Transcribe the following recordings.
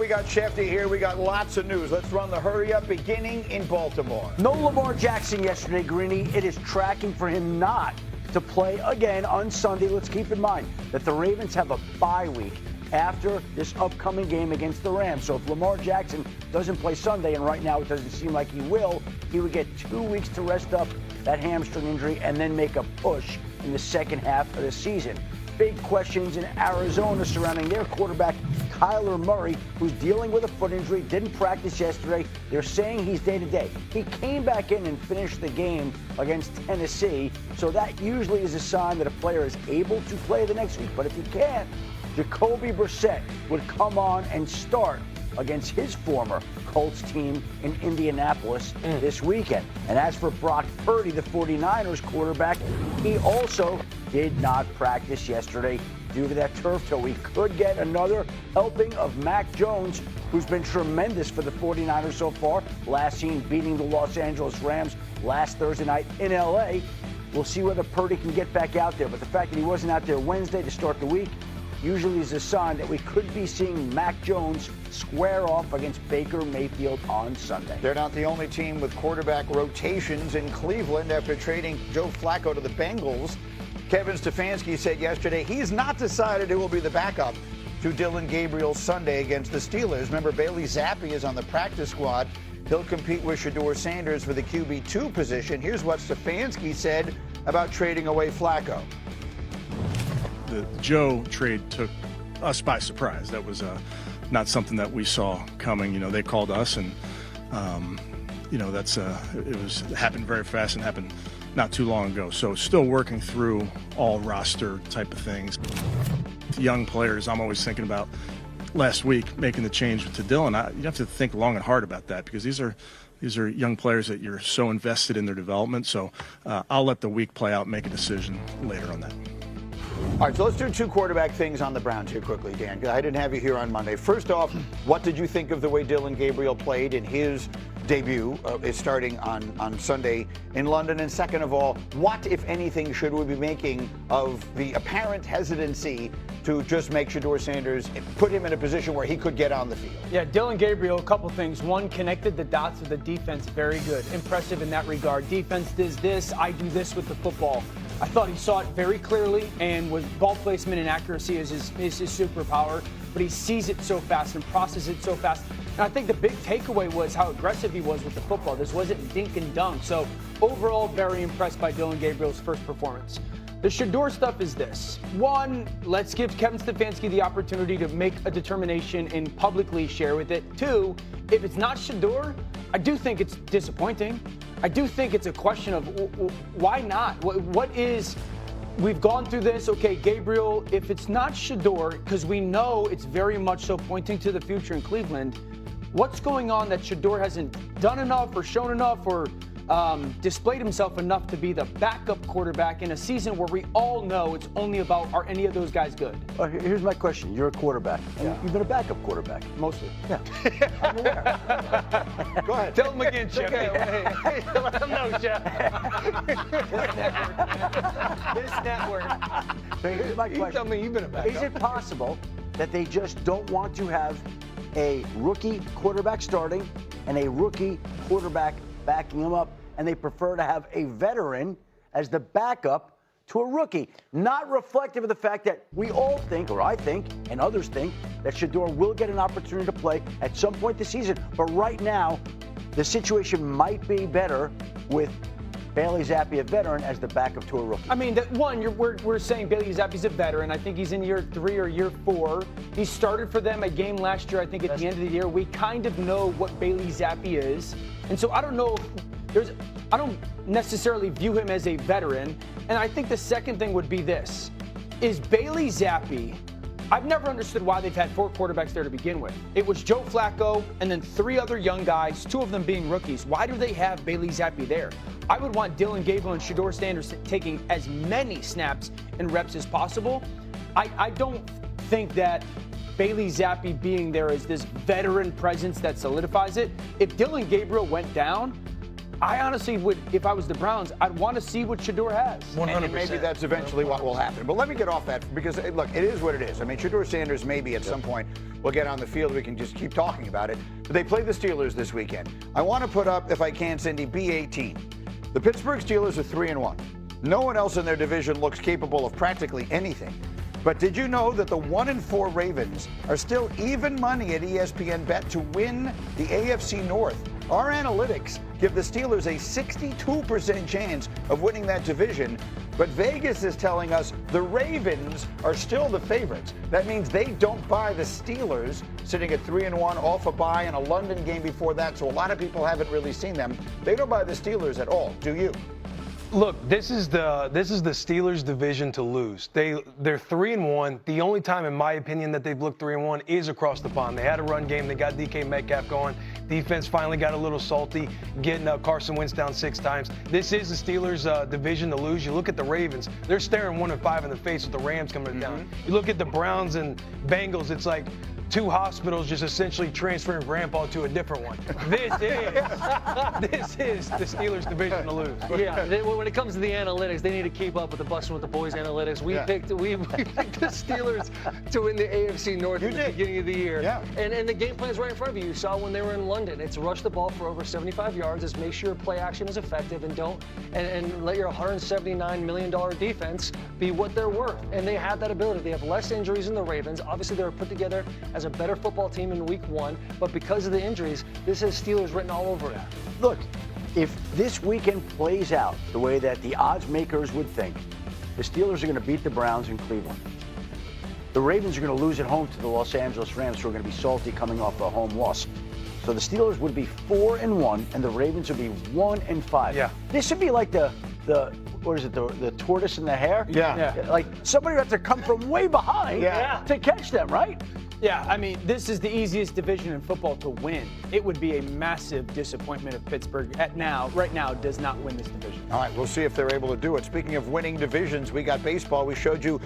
we got Schefter here. We got lots of news. Let's run the hurry up, beginning in Baltimore. No Lamar Jackson yesterday, Greeny. It is tracking for him not to play again on Sunday. Let's keep in mind that the Ravens have a bye week after this upcoming game against the Rams. So if Lamar Jackson doesn't play Sunday, and right now it doesn't seem like he will, he would get 2 weeks to rest up that hamstring injury and then make a push in the second half of the season. Big questions in Arizona surrounding their quarterback, Kyler Murray, who's dealing with a foot injury, didn't practice yesterday. They're saying he's day-to-day. He came back in and finished the game against Tennessee, so that usually is a sign that a player is able to play the next week. But if he can't, Jacoby Brissett would come on and start against his former Colts team in Indianapolis this weekend. And as for Brock Purdy, the 49ers quarterback, he also did not practice yesterday due to that turf toe. He could get another helping of Mac Jones, who's been tremendous for the 49ers so far. Last seen beating the Los Angeles Rams last Thursday night in L.A. We'll see whether Purdy can get back out there. But the fact that he wasn't out there Wednesday to start the week usually is a sign that we could be seeing Mac Jones square off against Baker Mayfield on Sunday. They're not the only team with quarterback rotations in Cleveland after trading Joe Flacco to the Bengals. Kevin Stefanski said yesterday he's not decided who will be the backup to Dillon Gabriel Sunday against the Steelers. Remember, Bailey Zappi is on the practice squad. He'll compete with Shedeur Sanders for the QB2 position. Here's what Stefanski said about trading away Flacco. The Joe trade took us by surprise. That was not something that we saw coming. You know, they called us, and you know, it happened very fast and happened not too long ago. So still working through all roster type of things. Young players, I'm always thinking about last week making the change to Dillon. You have to think long and hard about that because these are young players that you're so invested in their development. So I'll let the week play out and make a decision later on that. All right, so let's do two quarterback things on the Browns here quickly, Dan, because I didn't have you here on Monday. First off, what did you think of the way Dillon Gabriel played in his debut is starting on Sunday in London? And second of all, what, if anything, should we be making of the apparent hesitancy to just make Shedeur Sanders, put him in a position where he could get on the field? Yeah, Dillon Gabriel, a couple things. One, connected the dots of the defense very good. Impressive in that regard. Defense does this, I do this with the football. I thought he saw it very clearly, and with ball placement and accuracy is his superpower, but he sees it so fast and processes it so fast. And I think the big takeaway was how aggressive he was with the football. This wasn't dink and dunk. So overall, very impressed by Dillon Gabriel's first performance. The Shedeur stuff is this. One, let's give Kevin Stefanski the opportunity to make a determination and publicly share with it. Two, if it's not Shedeur, I do think it's disappointing. I do think it's a question of why not? We've gone through this. Okay, Gabriel, if it's not Shedeur, because we know it's very much so pointing to the future in Cleveland, what's going on that Shedeur hasn't done enough or shown enough or displayed himself enough to be the backup quarterback in a season where we all know it's only about, are any of those guys good? Here's my question. You're a quarterback. Yeah. You've been a backup quarterback. Mostly. Yeah. I'm aware. Go ahead. Tell him again, Chef. Okay. Let him know, Chef. This network. So here's my question. You tell me you've been a backup. Is it possible that they just don't want to have a rookie quarterback starting and a rookie quarterback backing him up, and they prefer to have a veteran as the backup to a rookie? Not reflective of the fact that we all think, or I think, and others think, that Shedeur will get an opportunity to play at some point this season. But right now, the situation might be better with Bailey Zappi, a veteran, as the backup to a rookie. I mean, we're saying Bailey Zappi's a veteran. I think he's in year 3 or year 4. He started for them a game last year, I think, at the end of the year. We kind of know what Bailey Zappi is. And so I don't know if I don't necessarily view him as a veteran. And I think the second thing would be this. Is Bailey Zappi, I've never understood why they've had 4 quarterbacks there to begin with. It was Joe Flacco and then 3 other young guys, 2 of them being rookies. Why do they have Bailey Zappi there? I would want Dillon Gabriel and Shedeur Sanders taking as many snaps and reps as possible. I don't think that Bailey Zappi being there is this veteran presence that solidifies it. If Dillon Gabriel went down, I honestly would, if I was the Browns, I'd want to see what Shedeur has. 100%. And maybe that's eventually what will happen. But let me get off that because, look, it is what it is. I mean, Shedeur Sanders maybe at some point we'll get on the field. We can just keep talking about it. But they play the Steelers this weekend. I want to put up, if I can, Cindy, B18. The Pittsburgh Steelers are 3-1. No one else in their division looks capable of practically anything. But did you know that the 1-4 Ravens are still even money at ESPN Bet to win the AFC North? Our analytics give the Steelers a 62% chance of winning that division, but Vegas is telling us the Ravens are still the favorites. That means they don't buy the Steelers, sitting at 3-1 off a bye and a London game before that, so a lot of people haven't really seen them. They don't buy the Steelers at all, do you? Look, this is the Steelers' division to lose. They're 3-1. The only time, in my opinion, that they've looked 3-1 is across the pond. They had a run game. They got DK Metcalf going. Defense finally got a little salty, getting Carson Wentz down 6 times. This is the Steelers' division to lose. You look at the Ravens; they're staring 1-5 in the face with the Rams coming down. You look at the Browns and Bengals; it's like 2 hospitals just essentially transferring grandpa to a different one. This is the Steelers division to lose. Yeah, when it comes to the analytics, they need to keep up with the Bustin' with the Boys analytics. We picked the Steelers to win the AFC North at the beginning of the year. Yeah. And the game plan is right in front of you. You saw when they were in London. It's rush the ball for over 75 yards. It's make sure play action is effective and let your $179 million defense be what they're worth. And they have that ability. They have less injuries than the Ravens. Obviously, they were put together as a better football team in week 1, but because of the injuries, this has Steelers written all over it. Look, if this weekend plays out the way that the odds makers would think, the Steelers are going to beat the Browns in Cleveland. The Ravens are going to lose at home to the Los Angeles Rams, who are going to be salty coming off a home loss. So the Steelers would be 4-1, and the Ravens would be 1-5. Yeah. This would be like the what is it, the tortoise and the hare? Yeah. Like somebody would have to come from way behind to catch them, right? Yeah, I mean, this is the easiest division in football to win. It would be a massive disappointment if Pittsburgh right now does not win this division. All right, we'll see if they're able to do it. Speaking of winning divisions, we got baseball. We showed you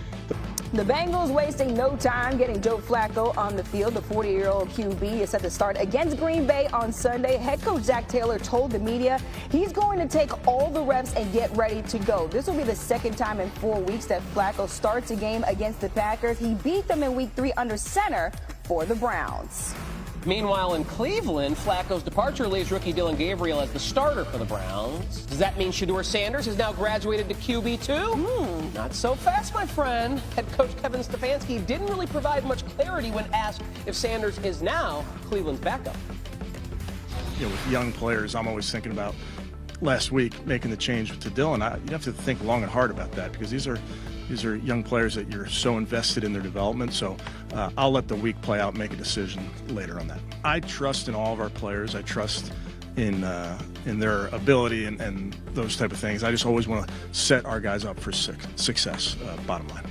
the Bengals wasting no time getting Joe Flacco on the field. The 40-year-old QB is set to start against Green Bay on Sunday. Head coach Zach Taylor told the media he's going to take all the reps and get ready to go. This will be the second time in 4 weeks that Flacco starts a game against the Packers. He beat them in week 3 under center for the Browns. Meanwhile, in Cleveland, Flacco's departure leaves rookie Dylan Gabriel as the starter for the Browns. Does that mean Shedeur Sanders has now graduated to QB2? Not so fast, my friend. Head coach Kevin Stefanski didn't really provide much clarity when asked if Sanders is now Cleveland's backup. You know, with young players, I'm always thinking about last week making the change to Dylan. You have to think long and hard about that, because these are young players that you're so invested in their development. So I'll let the week play out and make a decision later on that. I trust in all of our players. I trust in their ability and those type of things. I just always want to set our guys up for success, bottom line.